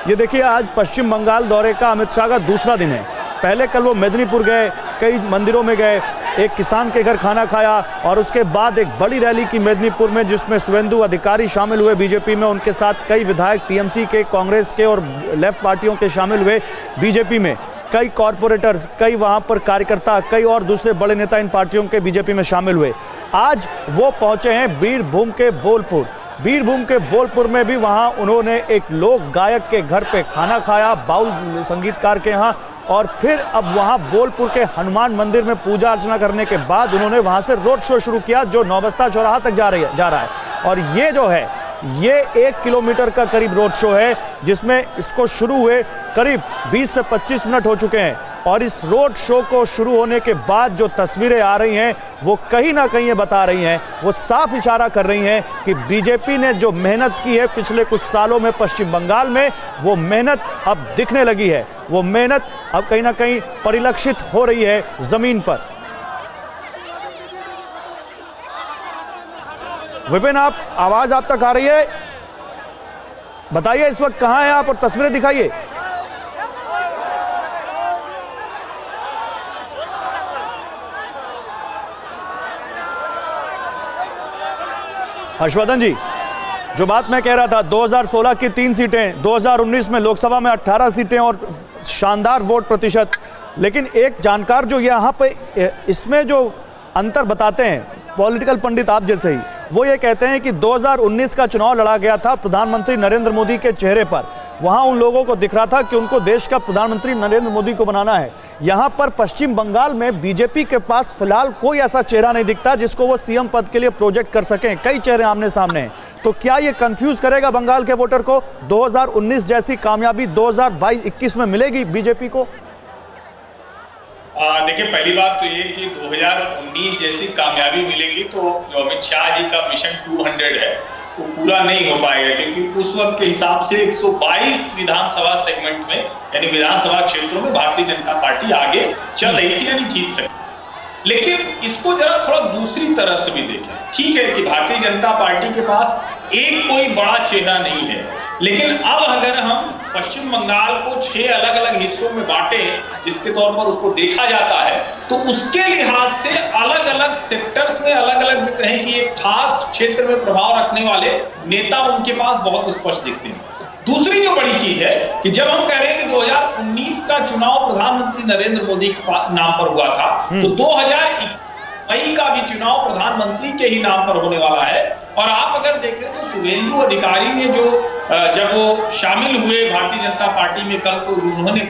ये देखिए, आज पश्चिम बंगाल दौरे का अमित शाह का दूसरा दिन है। पहले कल वो मेदिनीपुर गए, कई मंदिरों में गए, एक किसान के घर खाना खाया और उसके बाद एक बड़ी रैली की मेदिनीपुर में, जिसमें शुवेंदु अधिकारी शामिल हुए बीजेपी में। उनके साथ कई विधायक टीएमसी के, कांग्रेस के और लेफ्ट पार्टियों के शामिल हुए बीजेपी में। कई कॉरपोरेटर्स, कई वहाँ पर कार्यकर्ता, कई और दूसरे बड़े नेता इन पार्टियों के बीजेपी में शामिल हुए। आज वो पहुँचे हैं बीरभूम के बोलपुर। बीरभूम के बोलपुर में भी वहाँ उन्होंने एक लोक गायक के घर पे खाना खाया, बाउल संगीतकार के यहाँ, और फिर अब वहाँ बोलपुर के हनुमान मंदिर में पूजा अर्चना करने के बाद उन्होंने वहाँ से रोड शो शुरू किया, जो नौबस्ता चौराहा तक जा रहा है। और ये जो है, ये 1 किलोमीटर का करीब रोड शो है, जिसमें इसको शुरू हुए करीब 20 से 25 मिनट हो चुके हैं। और इस रोड शो को शुरू होने के बाद जो तस्वीरें आ रही हैं, वो कहीं ना कहीं ये बता रही हैं, वो साफ इशारा कर रही हैं कि बीजेपी ने जो मेहनत की है पिछले कुछ सालों में पश्चिम बंगाल में, वो मेहनत अब दिखने लगी है। वो मेहनत अब कहीं ना कहीं परिलक्षित हो रही है जमीन पर। विपिन, आप आवाज आप तक आ रही है? बताइए इस वक्त कहां हैं आप और तस्वीरें दिखाइए। हर्षवर्धन जी, जो बात मैं कह रहा था, 2016 की 3 सीटें, 2019 में लोकसभा में 18 सीटें और शानदार वोट प्रतिशत। लेकिन एक जानकार जो यहाँ पे इसमें जो अंतर बताते हैं, पॉलिटिकल पंडित आप जैसे ही, वो ये कहते हैं कि 2019 का चुनाव लड़ा गया था प्रधानमंत्री नरेंद्र मोदी के चेहरे पर। वहाँ उन लोगों को दिख रहा था कि उनको देश का प्रधानमंत्री नरेंद्र मोदी को बनाना है। यहाँ पर पश्चिम बंगाल में बीजेपी के पास फिलहाल कोई ऐसा चेहरा नहीं दिखता जिसको वो सीएम पद के लिए प्रोजेक्ट कर सकें। कई चेहरे आमने सामने हैं। तो क्या ये कंफ्यूज करेगा बंगाल के वोटर को? 2019 जैसी कामयाबी 2022-21 में मिलेगी बीजेपी को? देखिए, पहली बात तो ये कि 2019 जैसी कामयाबी मिलेगी तो जो अमित शाह जी का मिशन 200 है वो पूरा नहीं हो पाएगा, क्योंकि उस वक्त के हिसाब से 122 विधानसभा सेगमेंट में, यानी विधानसभा क्षेत्रों में भारतीय जनता पार्टी आगे चल रही थी, यानी जीत सकती। लेकिन इसको जरा थोड़ा दूसरी तरह से भी देखें। ठीक है कि भारतीय जनता पार्टी के पास एक कोई बड़ा चेहरा नहीं है, लेकिन अब अगर हम पश्चिम बंगाल को 6 अलग अलग हिस्सों में बांटे, जिसके तौर पर उसको देखा जाता है, तो उसके लिहाज से अलग अलग सेक्टर्स में अलग अलग जो कहें कि एक खास क्षेत्र में प्रभाव रखने वाले नेता उनके पास बहुत स्पष्ट दिखते हैं। दूसरी जो बड़ी चीज है कि जब हम कह रहे हैं कि 2019 का चुनाव प्रधानमंत्री नरेंद्र मोदी के नाम पर हुआ था, तो 2021 का भी चुनाव प्रधानमंत्री के ही नाम पर होने वाला है। और आप अगर देखें तो शुवेंदु अधिकारी ने जो जब वो शामिल हुए भारतीय जनता पार्टी में कल, तो उन्होंने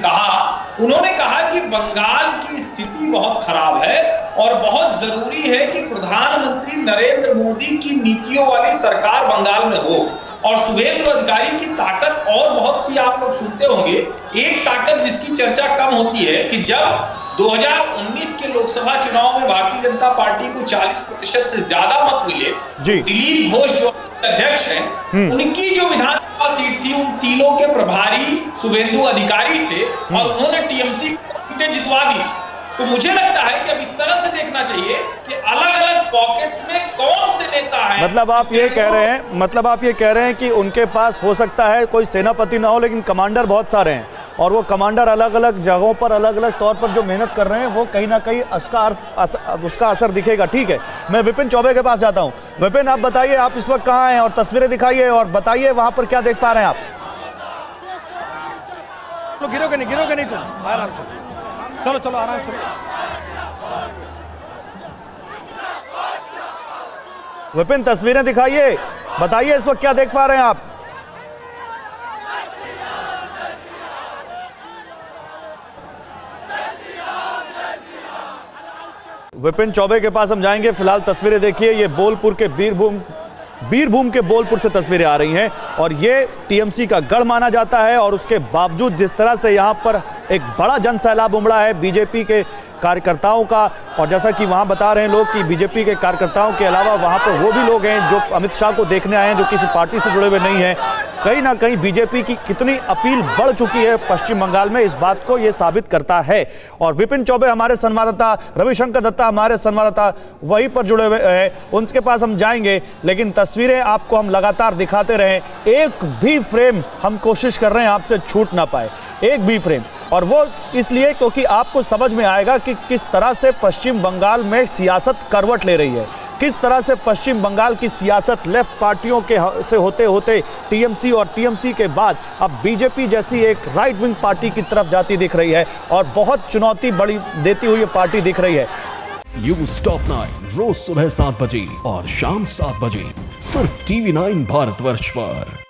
कहा कि बंगाल की स्थिति बहुत खराब है और बहुत जरूरी है कि प्रधानमंत्री नरेंद्र मोदी की नीतियों वाली सरकार बंगाल में हो। और शुवेंदु अधिकारी की ताकत और बहुत सी आप लोग सुनते होंगे। एक ताकत जिसकी चर्चा कम होती है कि जब 2019 के लोकसभा चुनाव में भारतीय जनता पार्टी को 40% से ज्यादा मत मिले, दिलीप घोष जो अध्यक्ष हैं, उनकी जो विधानसभा सीट थी, उन तीनों के प्रभारी शुवेंदु अधिकारी थे और उन्होंने टीएमसी को सीटें जितवा दी थी। तो मुझे लगता है कि अब इस तरह से देखना चाहिए कि अलग अलग पॉकेट्स में कौन से नेता हैं। मतलब आप ये कह रहे हैं कि उनके पास हो सकता है कोई सेनापति ना हो, लेकिन कमांडर बहुत सारे हैं, और वो कमांडर अलग अलग जगहों पर अलग अलग तौर पर जो मेहनत कर रहे हैं, वो कहीं ना कहीं उसका असर दिखेगा। ठीक है, मैं विपिन चौबे के पास जाता हूँ। विपिन, आप बताइए, आप इस वक्त कहाँ हैं और तस्वीरें दिखाइए और बताइए वहाँ पर क्या देख पा रहे हैं आप? गिरोगे नहीं तुम, आराम से चलो आराम से। विपिन, तस्वीरें दिखाइए, बताइए इस वक्त क्या देख पा रहे हैं आप? विपिन चौबे के पास हम जाएंगे। फिलहाल तस्वीरें देखिए, ये बोलपुर के बीरभूम के बोलपुर से तस्वीरें आ रही हैं और ये टीएमसी का गढ़ माना जाता है। और उसके बावजूद जिस तरह से यहाँ पर एक बड़ा जन सैलाब उमड़ा है बीजेपी के कार्यकर्ताओं का, और जैसा कि वहाँ बता रहे हैं लोग कि बीजेपी के कार्यकर्ताओं के अलावा वहाँ पर वो भी लोग हैं जो अमित शाह को देखने आए हैं, जो किसी पार्टी से जुड़े हुए नहीं हैं। कहीं ना कहीं बीजेपी की कितनी अपील बढ़ चुकी है पश्चिम बंगाल में, इस बात को यह साबित करता है। और विपिन चौबे हमारे संवाददाता, रविशंकर दत्ता हमारे संवाददाता वहीं पर जुड़े हुए हैं, उनके पास हम जाएंगे, लेकिन तस्वीरें आपको हम लगातार दिखाते रहें। एक भी फ्रेम हम कोशिश कर रहे हैं आपसे छूट ना पाए, एक भी फ्रेम, और वो इसलिए क्योंकि आपको समझ में आएगा कि किस तरह से पश्चिम बंगाल में सियासत करवट ले रही है, किस तरह से पश्चिम बंगाल की सियासत लेफ्ट पार्टियों के से होते होते टीएमसी और टीएमसी के बाद अब बीजेपी जैसी एक राइट विंग पार्टी की तरफ जाती दिख रही है और बहुत चुनौती बड़ी देती हुई पार्टी दिख रही है। न्यूज़ टॉप 9 रोज सुबह 7 बजे और शाम 7 बजे सिर्फ TV9 भारतवर्ष पर।